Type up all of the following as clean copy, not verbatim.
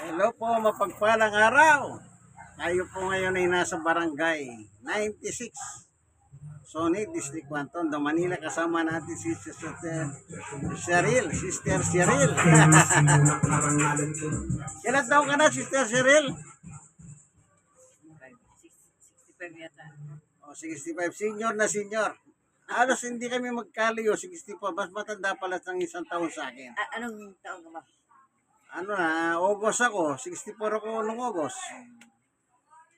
Hello po, mapagpalang araw. Tayo po ngayon ay nasa barangay 96, Sonit, District 1, Tondo, Manila. Kasama natin si Sister Cheryl. Sister Cheryl. Ilan taon ka na, Sister Cheryl? 65 yata. O, 65. Senior na senior. Halos hindi kami magkalayo, 64. Mas matanda pala ng isang taon sa akin. Anong taon ka ba? Ano na, August ako. 64 ako nung August.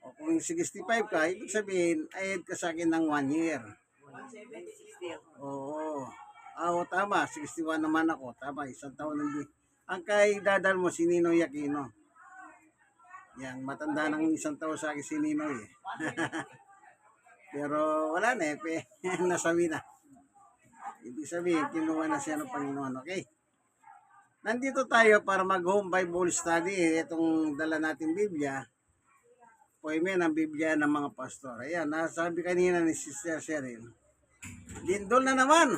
O kung 65 ka, ibig sabihin, ahead ka sa akin ng 1 year. 60 ako. Oo. Oo, tama. 61 naman ako. Tama, isang taon hindi. Ang kay dadal mo, si Ninoy Aquino. Yan, matanda ng isang taon sa akin si Ninoy. Pero wala na eh. Nasawi na. Ibig sabihin, kinuha na siya ng Panginoon. Okay? Nandito tayo para mag-home Bible study. Itong dala natin Biblia. Poeme ng Biblia ng mga pastor. Ayan, nasabi kanina ni Sister Cheryl. Lindol na naman.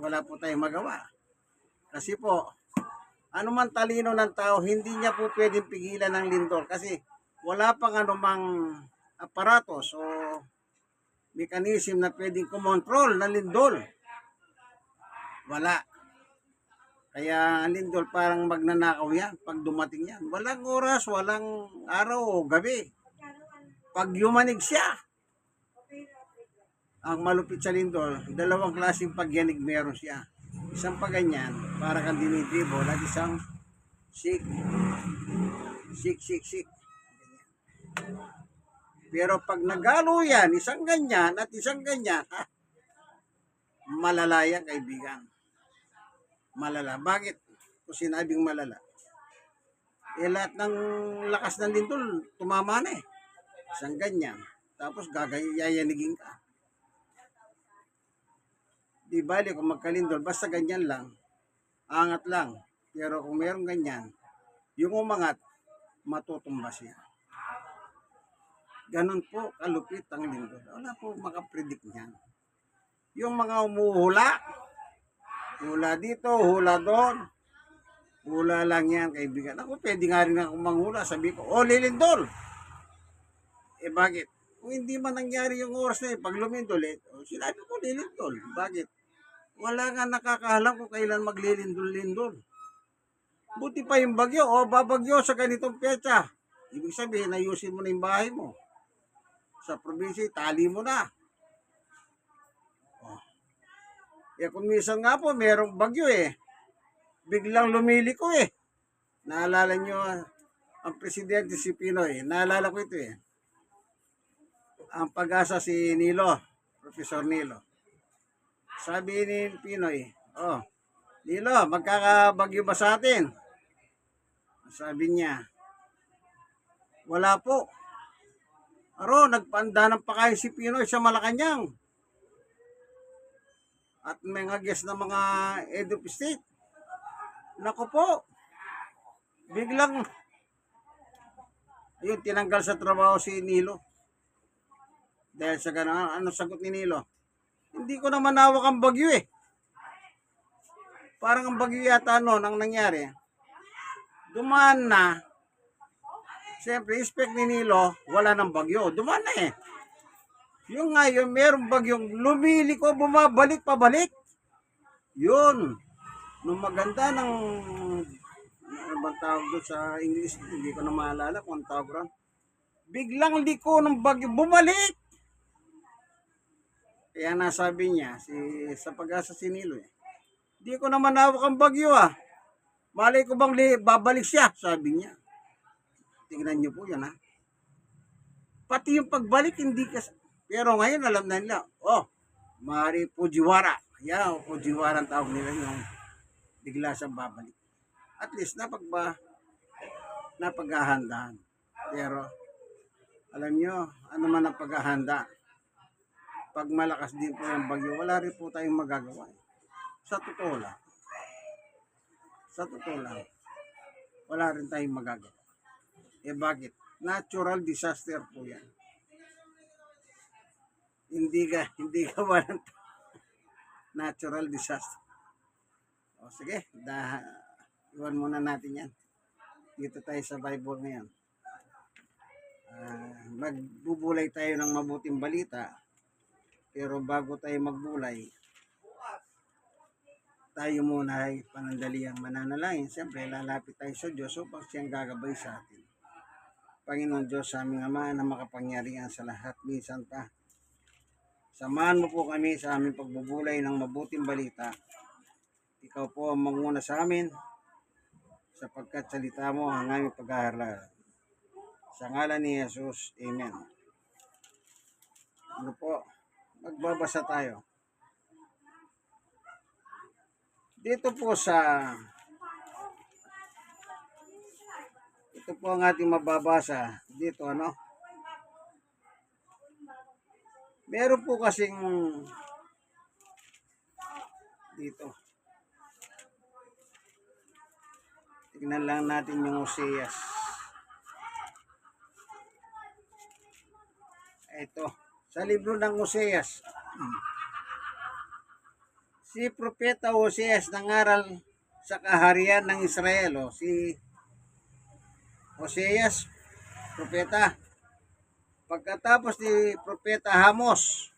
Wala po tayong magawa. Kasi po, anuman talino ng tao, hindi niya po pwedeng pigilan ng lindol. Kasi wala pang anumang aparatos o mechanism na pwedeng kumontrol ng lindol. Wala. Kaya ang lindol parang magnanakaw yan pag dumating yan. Walang oras, walang araw o gabi. Pag yumanig siya, ang malupit sa lindol, dalawang klaseng pagyanig meron siya. Isang paganyan, para kang dinidribol, at isang sik. Sik. Pero pag nagalo yan, isang ganyan at isang ganyan, malala yan, kaibigan. Malala. Bakit? Kung sinabing malala. Eh lahat ng lakas ng lindol, tumama na eh. Isang ganyan. Tapos yayanigin ka. Di bali kung magkalindol, basta ganyan lang. Angat lang. Pero kung meron ganyan, yung umangat, matutumba siya. Ganun po kalupit ang lindol. Wala po makapredict niyan. Yung mga umuhula, hula dito, hula doon. Hula lang yan, kaibigan. Ako pwede nga rin akong manghula. Sabi ko, lilindol. Eh bakit? Kung hindi man nangyari yung oras na yun, pag lumindol, sinabi ko lilindol. Bakit? Wala nga nakakahalam kung kailan maglilindol-lindol. Buti pa yung bagyo, babagyo sa ganitong petsa. Ibig sabihin, ayusin mo na yung bahay mo. Sa probinsya, tali mo na. Kung minsan nga po, merong bagyo eh. Biglang lumiliko eh. Naalala nyo, ang presidente si Pinoy, naalala ko ito eh. Ang pag-asa si Nilo, Professor Nilo. Sabi ni Pinoy, Nilo, magkakabagyo ba sa atin? Sabi niya, wala po. Nagpanda ng pakain si Pinoy sa Malacanang. At may nga guest na mga head of state. Naku po, biglang, ayun, tinanggal sa trabaho si Nilo. Dahil sa gano'n, ano sagot ni Nilo? Hindi ko naman hawak ang bagyo eh. Parang ang bagyo yata ang nangyari. Dumaan na. Siyempre, expect ni Nilo, wala ng bagyo. Dumaan na eh. Yung ngayon, merong bagyong lumiliko, bumabalik, pabalik. Yun. Nung maganda ng, ano bang tawag doon sa English, hindi ko na maalala kung ang tawag ron. Biglang liko ng bagyo, bumalik. Kaya nasabi niya, sa pag-asa si Nilo eh. Di ko naman hawak ang bagyo ah. Malay ko bang babalik siya, sabi niya. Tingnan niyo po yan ha. Pati yung pagbalik, hindi kasi. Pero ngayon alam na nila, maaari Fujiwara. Yan, Fujiwara ang tawag nila yung bigla siyang babalik. At least napaghahandaan. Pero alam niyo, ano man ang paghahanda. Pag malakas din po yung bagyo, wala rin po tayong magagawa. Sa totoo lang. Wala rin tayong magagawa. Eh bakit? Natural disaster po yan. Hindi ka walang natural disaster. Sige, iwan muna natin yan. Dito tayo sa Bible ngayon. Magbubulay tayo ng mabuting balita. Pero bago tayo magbulay, tayo muna ay panandaliang mananalangin. Siyempre, lalapit tayo sa Diyos upang siyang gagabay sa atin. Panginoon Diyos, sa aming Ama na makapangyarihan sa lahat, minsan pa. Samahan mo po kami sa aming pagbubulay ng mabuting balita. Ikaw po ang manguna sa amin, sapagkat salita mo ang aming pag-aaral. Sa ngalan ni Jesus, Amen. Ano po, magbabasa tayo. Dito po ito po ang ating mababasa. Dito meron po kasing dito. Tignan lang natin yung Hoseas. Ito, sa libro ng Hoseas. Si Propeta Hoseas nangaral sa kaharian ng Israel. Si Hoseas, propeta. Pagkatapos ni Propeta Amos,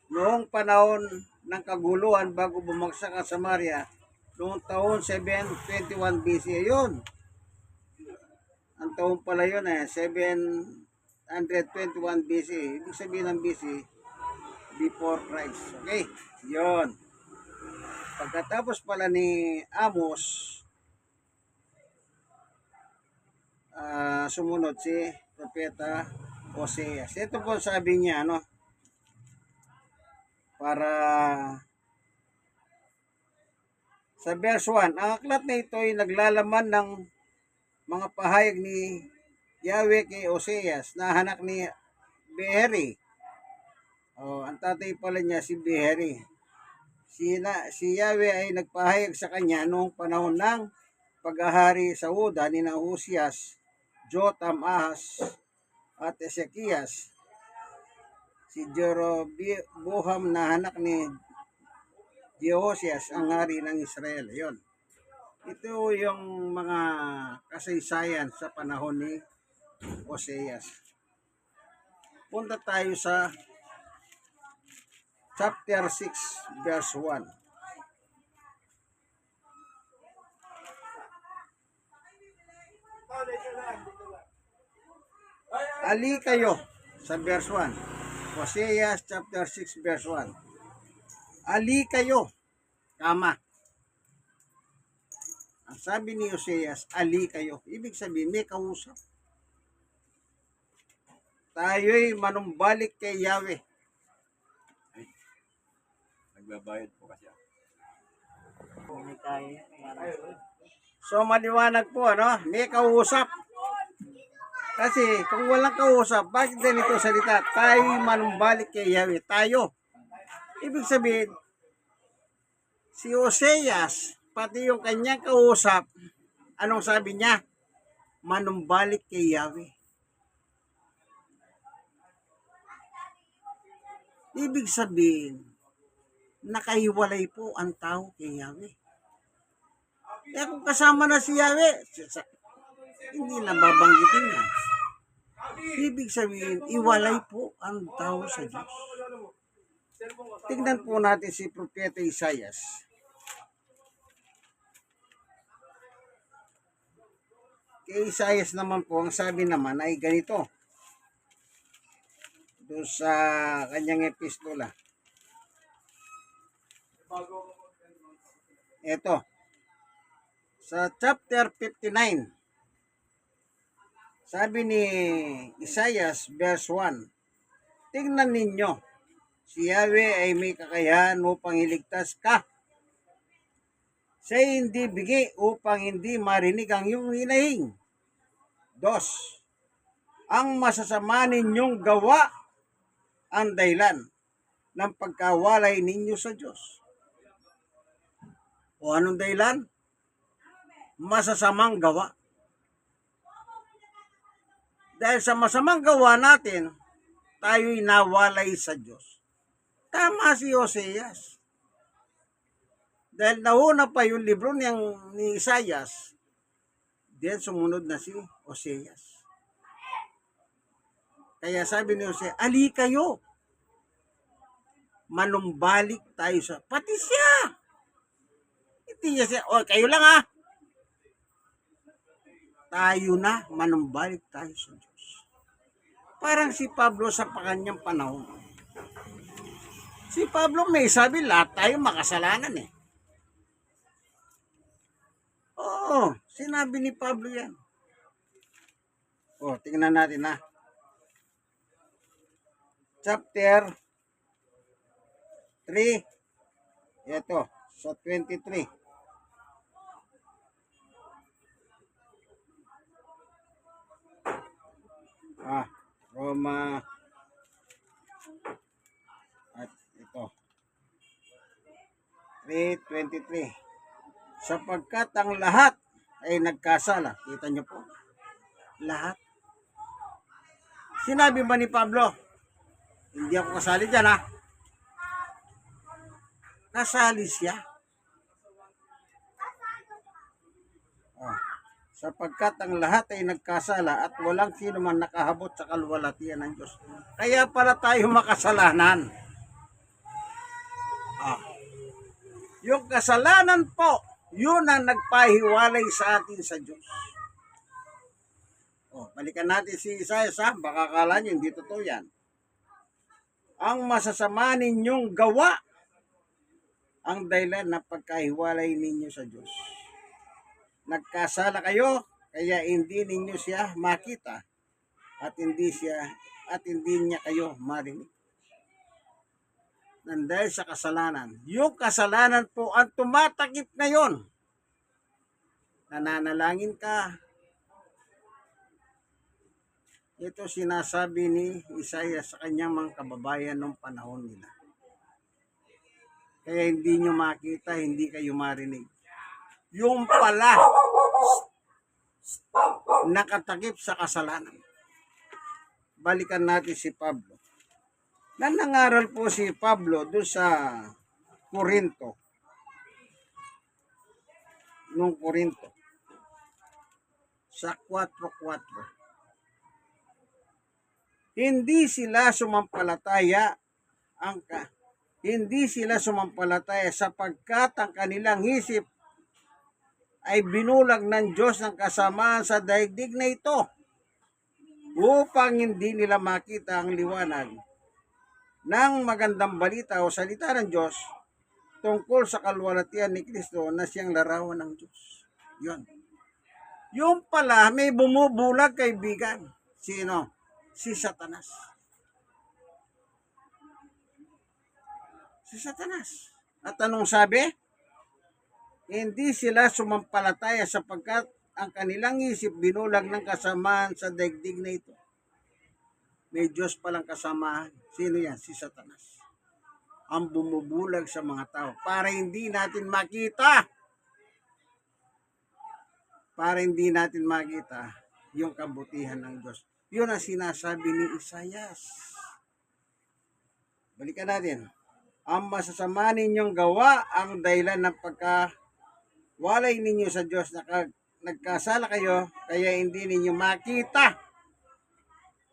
noong panahon ng kaguluhan bago bumagsak ang Samaria, noong taon 721 BC. Yun. Ang taon pala yun 721 BC. Ibig sabihin ng BC, before Christ. Okay? Yun. Pagkatapos pala ni Amos, sumunod si Propeta Hoseas. Ito po sabi niya, para sa verse 1, ang aklat na ito ay naglalaman ng mga pahayag ni Yahweh kay Hoseas na anak ni Beheri. Ang tatay pala niya si Beheri. Si Yahweh ay nagpahayag sa kanya noong panahon ng paghahari sa Huda ni Uzias, Jotam, Ahaz at Ezekias. Si Jeroboam na anak ni Jehosias ang hari ng Israel. Yon. Ito yung mga kasaysayan sa panahon ni Hoseas. Punta tayo sa chapter 6 verse 1. Ali kayo sa verse 1. Hoseas chapter 6 verse 1. Ali kayo, kama. Ang sabi ni Hoseas, ali kayo. Ibig sabihin, may kausap. Tayo'y manumbalik kay Yahweh. Nagbabayad po kasi ako. Hindi tayo. So maliwanag po, may kausap. Kasi kung walang kausap, bakit ganito salita? Tayo'y manumbalik kay Yahweh. Tayo. Ibig sabihin, si Hoseas, pati yung kanyang kausap, anong sabi niya? Manumbalik kay Yahweh. Ibig sabihin, nakahiwalay po ang tao kay Yahweh. Kaya kung kasama na si Yahweh, hindi na babanggitin yan. Ibig sabihin, iwalay po ang tao sa Diyos. Tignan po natin si Propeta Isaias. Kay Isaias naman po, ang sabi naman ay ganito. Doon sa kanyang epistola. Ito. Sa chapter 59. Sabi ni Isaias verse 1. Tingnan ninyo. Si Yahweh ay may kakayahan upang iligtas ka. Siya'y hindi bigi upang hindi marinig ang iyong hinahing. 2. Ang masasama ninyong gawa ang dahilan ng pagkawalay ninyo sa Diyos. O anong dahilan? Masasamang gawa. Dahil sa masamang gawa natin, tayo'y nawalay sa Diyos. Tama si Hoseas. Dahil nauna pa yung libro ni Isaias, Then sumunod na si Oseas. Kaya sabi ni Jose, ali kayo. Manumbalik tayo sa... Pati siya! Hindi niya siya, o kayo lang ha. Tayo na, manumbalik tayo sa Diyos. Parang si Pablo sa kanyang panahon. Si Pablo may sabi, lahat tayo makasalanan eh. Oo, sinabi ni Pablo yan. O, tingnan natin ha. Chapter 3. Ito, sa 23. Roma. At ito. 3:23. Sapagkat ang lahat ay nagkasala. Kita niyo po? Lahat. Sinabi ba ni Pablo? Hindi ako kasali dyan ha. Kasali siya. Sapagkat ang lahat ay nagkasala at walang sino man nakahabot sa kaluwalhatian ng Diyos. Kaya pala tayo makasalanan. Yung kasalanan po, yun ang nagpahiwalay sa atin sa Diyos. Balikan natin si Isaiah ha. Baka akala nyo, hindi totoo yan. Ang masasama ninyong gawa ang dahilan na pagkahiwalay ninyo sa Diyos. Nagkasala kayo, kaya hindi ninyo siya makita at hindi niya kayo marinig. Dahil sa kasalanan. Yung kasalanan po ang tumatakip ngayon. Nananalangin ka. Ito sinasabi ni Isaiah sa kanyang mga kababayan noong panahon nila. Kaya hindi nyo makita, hindi kayo marinig. Yung pala, nakatakip sa kasalanan. Balikan natin si Pablo. Nanangaral po si Pablo doon sa Corinto. Nung Corinto. Sa 4:4. Hindi sila sumampalataya sapagkat ang kanilang isip ay binulag ng Diyos ng kasamaan sa daigdig na ito upang hindi nila makita ang liwanag ng magandang balita o salita ng Diyos tungkol sa kaluwalhatian ni Kristo na siyang larawan ng Diyos. Yun. Yung pala may bumubulag, kaibigan. Sino? Si Satanas. Si Satanas. At anong sabi? Hindi sila sumampalataya sapagkat ang kanilang isip binulag ng kasamaan sa daigdig na ito. May Diyos palang kasamahan. Sino yan? Si Satanas. Ang bumubulag sa mga tao para hindi natin makita. Para hindi natin makita yung kabutihan ng Diyos. Yun ang sinasabi ni Isaiah. Balikan natin. Ang masasama ninyong gawa ang dahilan ng pagkawalay ninyo sa Diyos. Nagkasala kayo, kaya hindi ninyo makita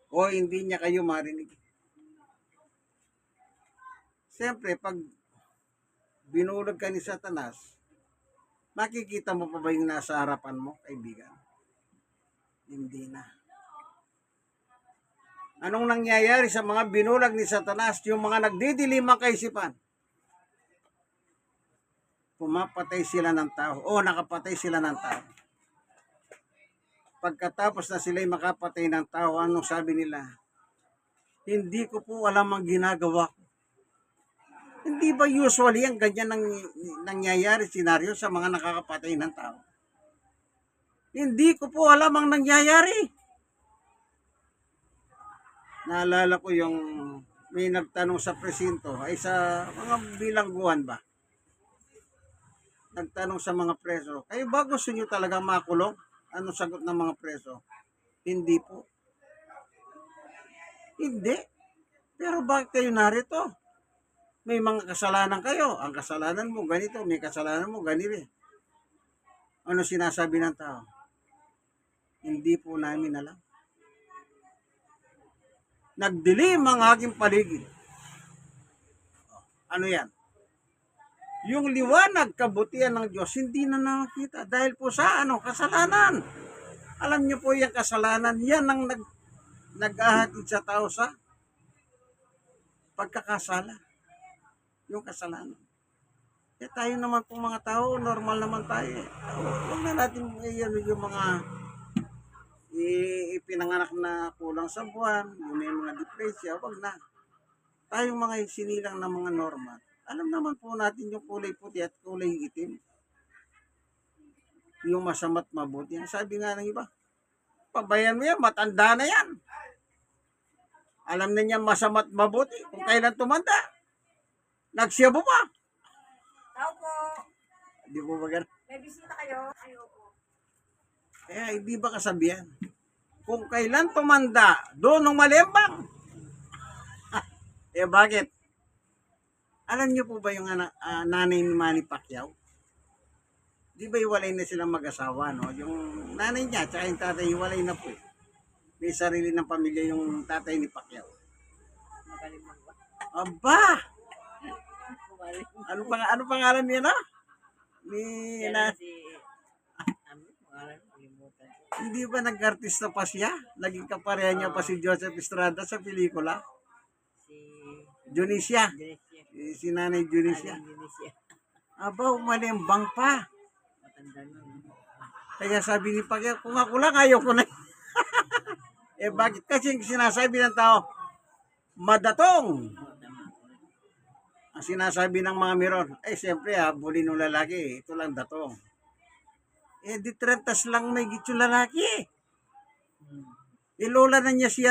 o hindi niya kayo marinig. Siyempre, pag binulog ka ni Satanas, makikita mo pa ba yung nasa harapan mo, kaibigan? Hindi na. Anong nangyayari sa mga binulag ni Satanas? Yung mga nagdidilimang kaisipan. Pumapatay sila ng tao. O nakapatay sila ng tao. Pagkatapos na sila'y makapatay ng tao, anong sabi nila? Hindi ko po alam ang ginagawa ko. Hindi ba usually ang ganyan nangyayari senaryo sa mga nakakapatay ng tao? Hindi ko po alam ang nangyayari. Naalala ko yung may nagtanong sa presinto, ay sa mga bilangguan ba? Nagtanong sa mga preso, kayo ba gusto nyo talaga makulong? Anong sagot ng mga preso? Hindi po. Hindi. Pero bakit kayo narito? May mga kasalanan kayo. Ang kasalanan mo ganito, may kasalanan mo ganito. Ano sinasabi ng tao? Hindi po namin alam. Nagdilim ang aking paligid. Ano yan? Yung liwanag kabutihan ng Diyos, hindi na nakita. Dahil po sa kasalanan. Alam niyo po yung kasalanan, yan ang nag-ahatid sa tao sa pagkakasala. Yung kasalanan. Kaya tayo naman po mga tao, normal naman tayo. Huwag na natin yung mga ipinanganak na kulang sa buwan, yung may mga depresya, wag na. Tayong mga sinilang na mga normal. Alam naman po natin yung kulay puti at kulay itim. Yung masama't mabuti. Ang sabi nga ng iba, pabayan mo yan, matanda na yan. Alam na niya masama't mabuti kung kailan tumanda. Nagsiyabo pa. Tao po. Di po ba ganun? May bisita kayo? Ay, oo. Kaya hindi ba kasabihan? Kung kailan tumanda, doon ng malembang. Bakit? Alam niyo po ba yung nanay ni Manny Pacquiao? Di ba iwalay na silang mag-asawa, no? Yung nanay niya, tsaka yung tatay, iwalay na po. May sarili ng pamilya yung tatay ni Pacquiao. Magaling magba. Aba! Magaling. Ano pangalan niya na? Yan si... Pangalan, kalimutan ko. Hindi ba nag-artista pa siya? Naging kapareha niya pa si Joseph Estrada sa pelikula? Si... Junicia. Indonesia. Si Nanay Junicia. Indonesia. Aba, umalimbang pa. Matanda na. Kaya sabi ni Pacquiao, kung ako lang, ayaw ko na. Bakit? Kasi sinasabi ng tao, madatong. Ang sinasabi ng mga miron, siyempre, bully ng lalaki, ito lang datong. Di 30 lang may gitso lalaki. Lola na niya si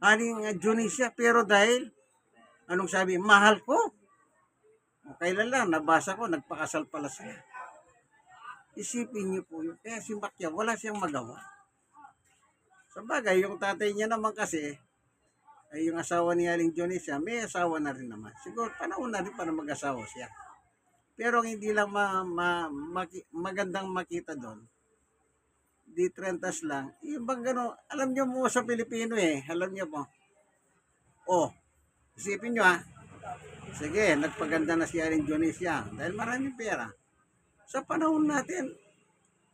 Aling Junicia, pero dahil, anong sabi, mahal ko. Kailan lang, nabasa ko, nagpakasal pala siya. Isipin niyo po yun. Kaya si Pacquiao, wala siyang magawa. Sa bagay, yung tatay niya naman kasi, ay yung asawa ni Aling Junicia, may asawa na rin naman. Siguro, panahon na rin para mag-asawa siya. Pero ang hindi lang magandang makita doon, di 30 lang, yung bang gano'n, alam niyo mo sa Pilipino alam niyo po. Isipin niyo sige, nagpaganda na si Aling Junicia dahil maraming pera. Sa panahon natin,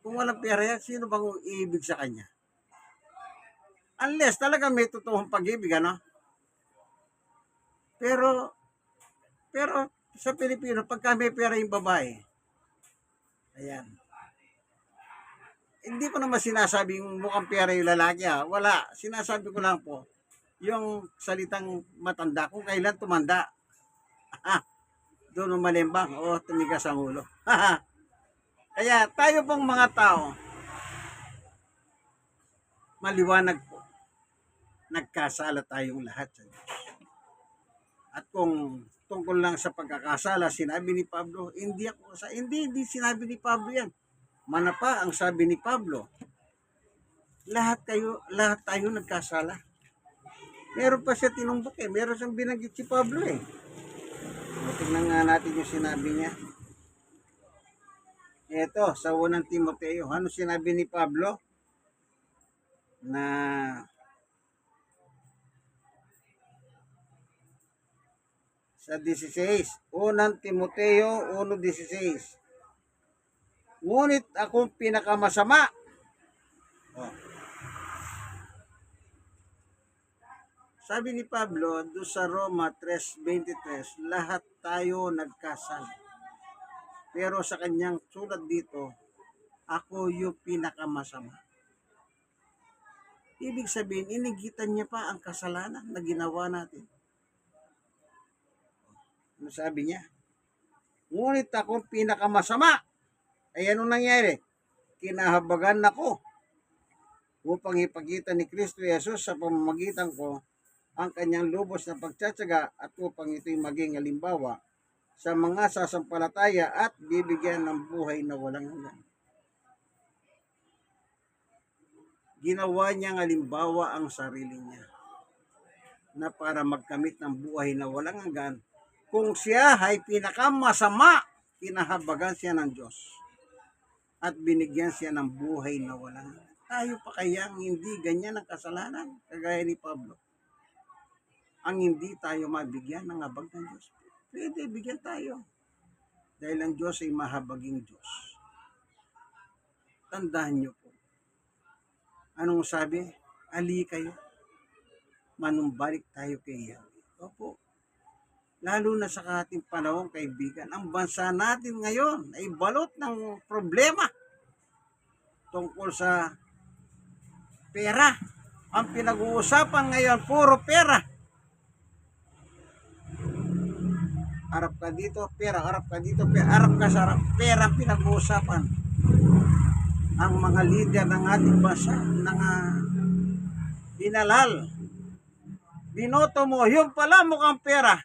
kung walang pera yan, sino bang iibig sa kanya? Unless talaga may totoong pag-ibig, Pero sa Pilipino, pagka may pera yung babae, ayan. Hindi ko naman sinasabing mukhang pera yung lalaki, Wala. Sinasabi ko lang po, yung salitang matanda, kung kailan tumanda. Doon malimbang, tumigas ang ulo. Kaya tayo pong mga tao, maliwanag po, nagkasala tayong lahat sa Diyos. At kung tungkol lang sa pagkakasala, sinabi ni Pablo, hindi sinabi ni Pablo yan. Manapa ang sabi ni Pablo, lahat tayo nagkasala. Meron pa siya tinumbok meron siyang binanggit si Pablo Tingnan nga natin yung sinabi niya. Ito, sa unang Timoteo, ano sinabi ni Pablo? Na sa 16, unang Timoteo 1:16. Ngunit akong pinakamasama. Sabi ni Pablo, doon sa Roma 3:23, lahat tayo nagkasala. Pero sa kanyang sulat dito, ako yung pinakamasama. Ibig sabihin, inigitan niya pa ang kasalanan na ginawa natin. Ano sabi niya? Ngunit ako pinakamasama. Ay anong nangyari? Kinahabagan ako upang ipakita ni Kristo Jesus sa pamamagitan ko ang kanyang lubos na pagtsatsaga at upang ito'y maging halimbawa sa mga sasampalataya at bibigyan ng buhay na walang hanggan. Ginawa niyang halimbawa ang sarili niya na para magkamit ng buhay na walang hanggan. Kung siya ay pinakamasama, kinahabagan siya ng Diyos at binigyan siya ng buhay na walang hanggan. Tayo pa kayang hindi ganyan ang kasalanan, kagaya ni Pablo. Ang hindi tayo mabigyan ng habag ng Diyos. Pwede, bigyan tayo. Dahil ang Diyos ay mahabaging Diyos. Tandaan niyo po. Anong sabi? Ali kayo. Manumbalik tayo kay Yahweh. Opo. Lalo na sa ating panahon, kaibigan, ang bansa natin ngayon ay balot ng problema tungkol sa pera. Ang pinag-uusapan ngayon, puro pera. Harap ka dito, pera. Harap ka dito, pera. Harap ka sa harap. Pera ang pinag-uusapan. Ang mga leader ng ating bansa, binalal. Binoto mo, yung pala mukhang pera.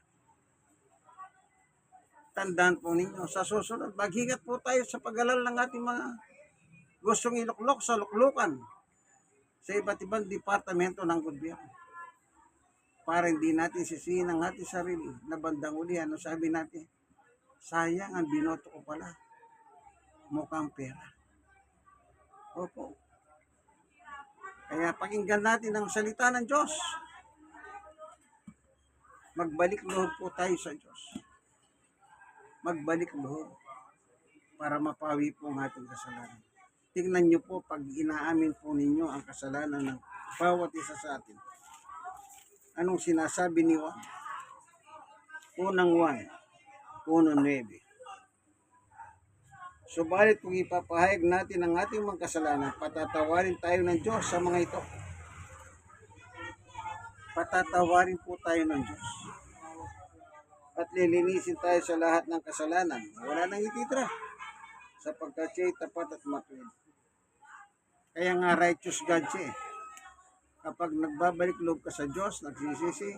Tandaan po ninyo, sa susunod, maghingat po tayo sa pag-alal ng ating mga gustong iluklok sa luklukan sa iba't ibang departamento ng gobyerno. Para hindi natin sisihin ang ating sarili na bandang uli, ano sabi natin? Sayang ang binoto ko pala. Mukhang pera. Opo. Kaya pakinggan natin ang salita ng Diyos. Magbalik loob po tayo sa Diyos. Magbalik loob para mapawi po ang ating kasalanan. Tingnan nyo po pag inaamin po ninyo ang kasalanan ng bawat isa sa atin. Anong sinasabi ni Juan? Unang Juan, 1:9. Subalit kung ipapahayag natin ang ating mga kasalanan, patatawarin tayo ng Diyos sa mga ito. Patatawarin po tayo ng Diyos. At lilinisin tayo sa lahat ng kasalanan. Wala nang ititra. Sapagkat siya'y tapat at matuwid. Kaya nga righteous God siya. Kapag nagbabalik loob ka sa Diyos, nagsisisi,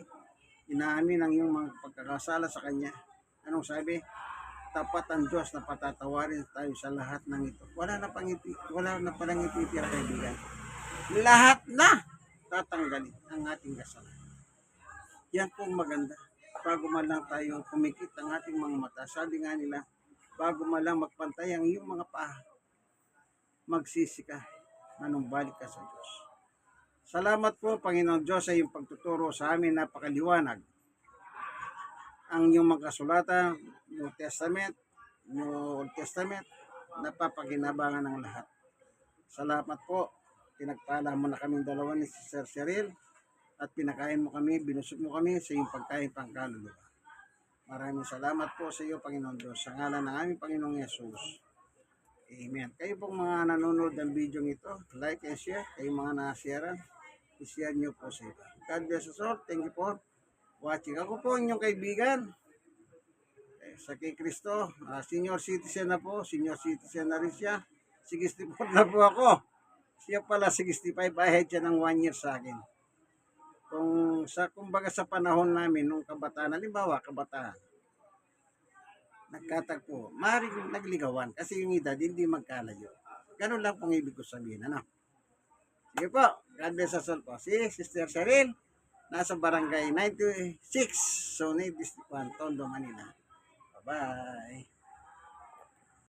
inaamin ang iyong mga pagkakasala sa Kanya. Anong sabi? Tapat ang Diyos na patatawarin tayo sa lahat ng ito. Wala na palang ititira, kaibigan. Lahat na tatanggalin ang ating kasalanan. Yan pong maganda. Bago man lang tayo kumikit ang ating mga mata, sabi nga nila, bago man lang magpantay ang iyong mga paa, magsisi ka, manumbalik ka sa Diyos. Salamat po, Panginoon Diyos, sa iyong pagtuturo sa amin, napakaliwanag. Ang iyong mga kasulatan, New Testament, New Old Testament, napapakinabangan ng lahat. Salamat po, pinagpala mo na kaming dalawa ni Sister Cheryl, at pinakain mo kami, binusog mo kami sa iyong pagkain pangkaluluwa. Maraming salamat po sa iyo, Panginoon Diyos, sa ngalan ng aming Panginoong Yesus. Amen. Kayo pong mga nanonood ng video ito, like and share. Kayo mga na-share, i-share nyo po sa iba. God bless us all. Thank you for watching. Ako po inyong kaibigan, sa kay Kristo, senior citizen na po, senior citizen na rin siya. 64 na po ako. Siya pala 65, ahead siya ng 1 year sa akin. Kumbaga sa panahon namin, nung kabataan, halimbawa, kabataan, nagkatagpo, maaaring nagligawan, kasi yung edad, hindi magkalayo. Ganun lang pong ibig ko sabihin, ano? Sige po, God bless us all po. Si Sister Cheryl, nasa barangay 96, Sonay District 1, Tondo, Manila. Bye-bye.